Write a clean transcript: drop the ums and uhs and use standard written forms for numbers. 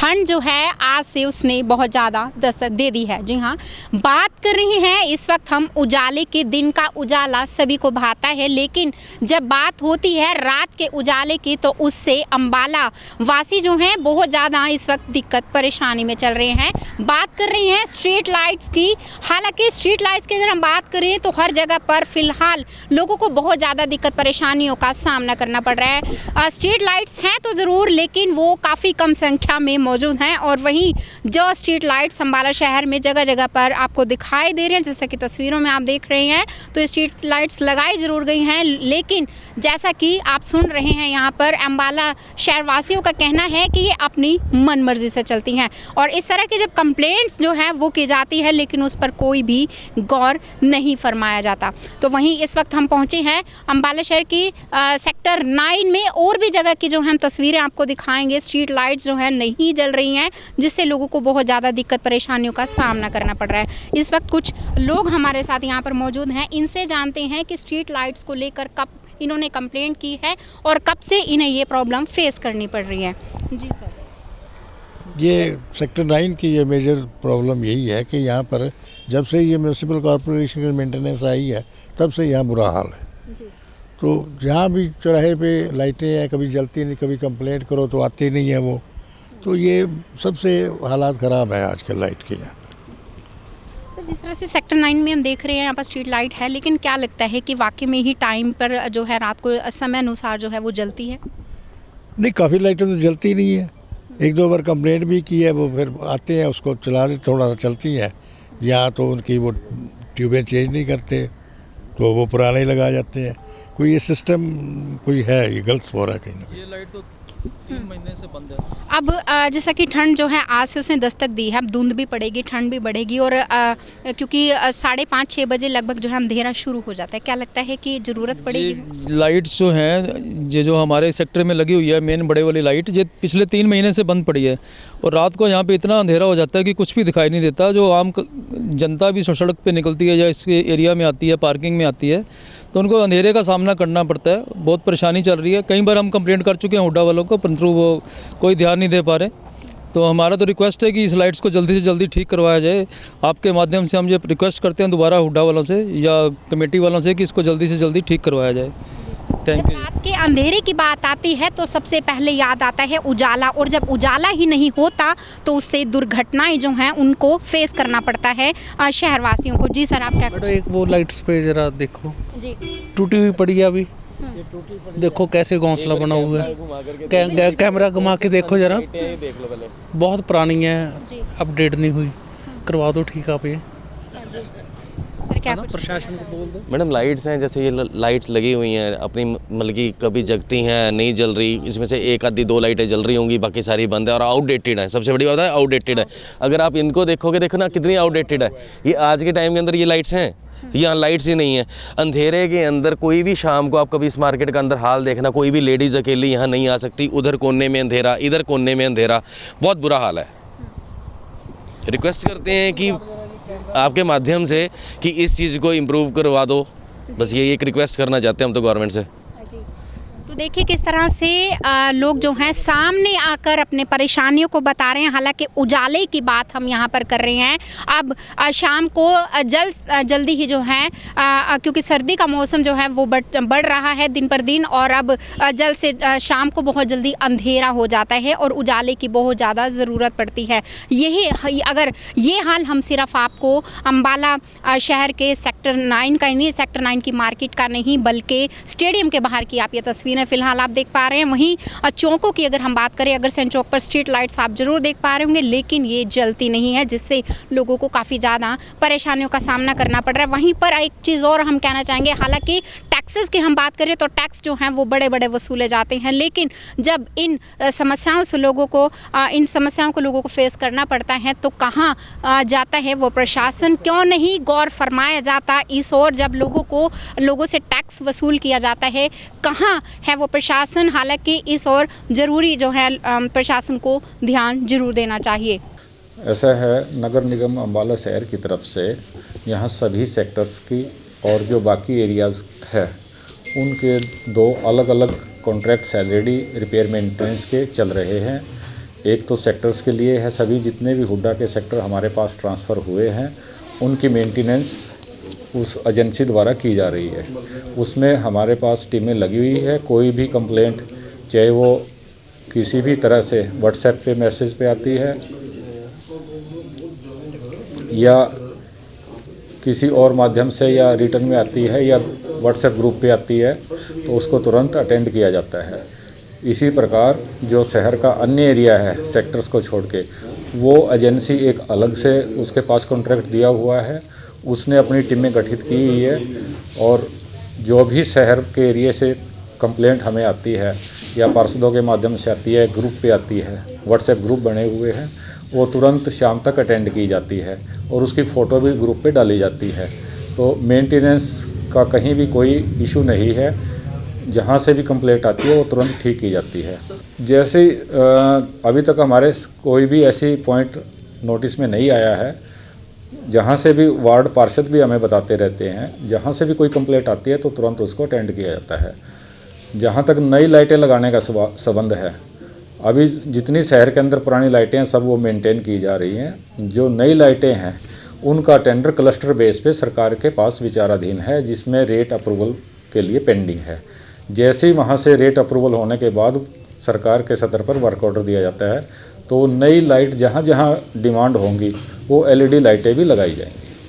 ठंड जो है आज से उसने बहुत ज़्यादा दस्तक दे दी है। जी हाँ, बात कर रहे हैं इस वक्त हम उजाले के। दिन का उजाला सभी को भाता है, लेकिन जब बात होती है रात के उजाले की तो उससे अंबाला वासी जो हैं बहुत ज़्यादा इस वक्त दिक्कत परेशानी में चल रहे हैं। बात कर रहे हैं स्ट्रीट लाइट्स की। हालांकि स्ट्रीट लाइट्स की अगर हम बात करें तो हर जगह पर फिलहाल लोगों को बहुत ज़्यादा दिक्कत परेशानियों का सामना करना पड़ रहा है। स्ट्रीट लाइट्स हैं तो ज़रूर, लेकिन वो काफ़ी कम संख्या में मौजूद हैं। और वहीं जो स्ट्रीट लाइट्स अंबाला शहर में जगह जगह पर आपको दिखाई दे रहे हैं, जैसा कि तस्वीरों में आप देख रहे हैं, तो स्ट्रीट लाइट्स लगाई ज़रूर गई हैं, लेकिन जैसा कि आप सुन रहे हैं यहाँ पर अंबाला शहरवासियों का कहना है कि ये अपनी मन मर्जी से चलती हैं। और इस तरह की जब कंप्लेंट्स जो है वो की जाती है, लेकिन उस पर कोई भी गौर नहीं फरमाया जाता। तो वहीं इस वक्त हम पहुँचे हैं अंबाला शहर की सेक्टर 9 में। और भी जगह की जो हम तस्वीरें आपको दिखाएंगे, स्ट्रीट लाइट्स जो है नहीं जल रही हैं, जिससे लोगों को बहुत ज़्यादा दिक्कत परेशानियों का सामना करना पड़ रहा है। इस वक्त कुछ लोग हमारे साथ यहाँ पर मौजूद हैं, इनसे जानते हैं कि स्ट्रीट लाइट्स को लेकर कब इन्होंने कंप्लेंट की है और कब से इन्हें ये प्रॉब्लम फेस करनी पड़ रही है। जी सर, ये सेक्टर 9 की ये मेजर प्रॉब्लम यही है कि यहाँ पर जब से ये म्यूनसिपल कॉरपोरेशन की मेंटेनेंस आई है तब से यहाँ बुरा हाल है जी। तो जहाँ भी चौराहे पे लाइटें हैं, कभी जलती नहीं, कभी कंप्लेंट करो तो आती नहीं है वो। तो ये सबसे हालात ख़राब है आजकल लाइट के यहाँ। सर, जिस तरह से सेक्टर 9 में हम देख रहे हैं यहाँ पर स्ट्रीट लाइट है, लेकिन क्या लगता है कि वाकई में ही टाइम पर जो है रात को समय अनुसार जो है वो जलती है? नहीं, काफ़ी लाइटें तो जलती नहीं है। एक दो बार कंप्लेंट भी की है, वो फिर आते हैं उसको चला देते, थोड़ा सा चलती हैं, या तो उनकी वो ट्यूबें चेंज नहीं करते तो वो पुराने ही लगा जाते हैं। कोई ये सिस्टम कोई है, ये गलत हो रहा है कहीं ना कहीं। ये लाइट तो 3 महीने से बंद है। अब जैसा कि ठंड जो है आज से उसने दस्तक दी है, अब धुंध भी पड़ेगी, ठंड भी बढ़ेगी और क्योंकि 5:30-6 बजे लगभग जो है अंधेरा शुरू हो जाता है, क्या लगता है कि ज़रूरत पड़ेगी? लाइट्स जो हैं ये जो हमारे सेक्टर में लगी हुई है, मेन बड़े वाली लाइट, ये पिछले 3 महीने से बंद पड़ी है और रात को यहाँ पे इतना अंधेरा हो जाता है कि कुछ भी दिखाई नहीं देता। जो आम जनता भी सड़क पे निकलती है या इसके एरिया में आती है, पार्किंग में आती है, तो उनको अंधेरे का सामना करना पड़ता है। बहुत परेशानी चल रही है। कई बार हम कंप्लेंट कर चुके हैं हुड्डा वालों को, परंतु वो कोई ध्यान नहीं दे पा रहे। तो हमारा तो रिक्वेस्ट है कि इस लाइट्स को जल्दी से जल्दी ठीक करवाया जाए। आपके माध्यम से हम ये रिक्वेस्ट करते हैं दोबारा हुड्डा वालों से या कमेटी वालों से कि इसको जल्दी से जल्दी ठीक करवाया जाए। जब रात के अंधेरे की बात आती है तो सबसे पहले याद आता है उजाला, और जब उजाला ही नहीं होता तो उससे दुर्घटनाएं जो हैं उनको फेस करना पड़ता है शहरवासियों को। जी सर, आप क्या? बेटा एक वो लाइट्स पे जरा देखो जी, टूटी हुई पड़ी है अभी। देखो कैसे घोंसला बना हुआ है। कैमरा घुमा के देखो जरा, बहुत पुरानी है, अपडेट नहीं हुई। करवा दो ठीक आप ये। सर क्या प्रशासन को बोल दो। मैडम लाइट्स हैं, जैसे ये लाइट्स लगी हुई हैं अपनी, मतलब कि कभी जगती हैं, नहीं जल रही, इसमें से एक आधी 2 लाइटें जल रही होंगी, बाकी सारी बंद है और आउटडेटेड है। सबसे बड़ी बात है आउटडेटेड है। अगर आप इनको देखोगे, देखो ना कितनी आउटडेटेड है। ये आज के टाइम के अंदर ये लाइट्स हैं, यहाँ लाइट्स ही नहीं है। अंधेरे के अंदर कोई भी शाम को आप कभी इस मार्केट का अंदर हाल देखना, कोई भी लेडीज़ अकेली यहाँ नहीं आ सकती। उधर कोने में अंधेरा, इधर कोने में अंधेरा, बहुत बुरा हाल है। रिक्वेस्ट करते हैं कि आपके माध्यम से कि इस चीज़ को इम्प्रूव करवा दो, बस ये एक रिक्वेस्ट करना चाहते हैं हम तो गवर्नमेंट से। तो देखिए किस तरह से लोग जो हैं सामने आकर अपने परेशानियों को बता रहे हैं। हालांकि उजाले की बात हम यहाँ पर कर रहे हैं। अब शाम को जल्दी ही जो है क्योंकि सर्दी का मौसम जो है वो बढ़ रहा है दिन पर दिन, और अब जल्द से शाम को बहुत जल्दी अंधेरा हो जाता है और उजाले की बहुत ज़्यादा ज़रूरत पड़ती है। यही अगर ये हाल हम सिर्फ आपको अंबाला शहर के सेक्टर 9 का नहीं, सेक्टर 9 की मार्केट का नहीं, बल्कि स्टेडियम के बाहर की आप ये तस्वीर फिलहाल आप देख पा रहे हैं। वहीं चौकों की अगर हम बात करें, अग्रसेन चौक पर स्ट्रीट लाइट्स आप जरूर देख पा रहे होंगे, लेकिन ये जलती नहीं है, जिससे लोगों को काफ़ी ज़्यादा परेशानियों का सामना करना पड़ रहा है। वहीं पर एक चीज़ और हम कहना चाहेंगे, हालांकि टैक्सेस की हम बात करें तो टैक्स जो हैं वो बड़े बड़े वसूले जाते हैं, लेकिन जब इन समस्याओं को लोगों को फेस करना पड़ता है तो कहाँ जाता है वो प्रशासन? क्यों नहीं गौर फरमाया जाता इस ओर? जब लोगों से टैक्स वसूल किया जाता है, कहाँ है वो प्रशासन? हालांकि इस ओर ज़रूरी जो है प्रशासन को ध्यान जरूर देना चाहिए। ऐसा है, नगर निगम अंबाला शहर की तरफ से यहाँ सभी सेक्टर्स की और जो बाकी एरियाज़ है उनके 2 अलग अलग कॉन्ट्रैक्ट्स ऑलरेडी रिपेयर मेंटेनेंस के चल रहे हैं। एक तो सेक्टर्स के लिए है, सभी जितने भी हुड्डा के सेक्टर हमारे पास ट्रांसफ़र हुए हैं उनकी मेंटेनेंस उस एजेंसी द्वारा की जा रही है। उसमें हमारे पास टीमें लगी हुई है। कोई भी कंप्लेंट चाहे वो किसी भी तरह से व्हाट्सएप पे मैसेज पे आती है या किसी और माध्यम से या रिटर्न में आती है या व्हाट्सएप ग्रुप पे आती है, तो उसको तुरंत अटेंड किया जाता है। इसी प्रकार जो शहर का अन्य एरिया है सेक्टर्स को छोड़ के, वो एजेंसी एक अलग से उसके पास कॉन्ट्रैक्ट दिया हुआ है, उसने अपनी टीमें गठित की हुई है और जो भी शहर के एरिया से कंप्लेंट हमें आती है या पार्षदों के माध्यम से आती है, ग्रुप पे आती है, व्हाट्सएप ग्रुप बने हुए हैं, वो तुरंत शाम तक अटेंड की जाती है और उसकी फ़ोटो भी ग्रुप पे डाली जाती है। तो मेंटेनेंस का कहीं भी कोई इशू नहीं है, जहाँ से भी कंप्लेंट आती है वो तुरंत ठीक की जाती है। जैसे अभी तक हमारे कोई भी ऐसी पॉइंट नोटिस में नहीं आया है। जहाँ से भी वार्ड पार्षद भी हमें बताते रहते हैं, जहाँ से भी कोई कंप्लेंट आती है तो तुरंत उसको अटेंड किया जाता है। जहाँ तक नई लाइटें लगाने का संबंध है, अभी जितनी शहर के अंदर पुरानी लाइटें हैं सब वो मेंटेन की जा रही हैं। जो नई लाइटें हैं उनका टेंडर क्लस्टर बेस पे सरकार के पास विचाराधीन है, जिसमें रेट अप्रूवल के लिए पेंडिंग है। जैसे ही वहाँ से रेट अप्रूवल होने के बाद सरकार के सतर पर वर्क ऑर्डर दिया जाता है, तो नई लाइट जहाँ जहाँ डिमांड होंगी वो LED लाइटें भी लगाई जाएंगी।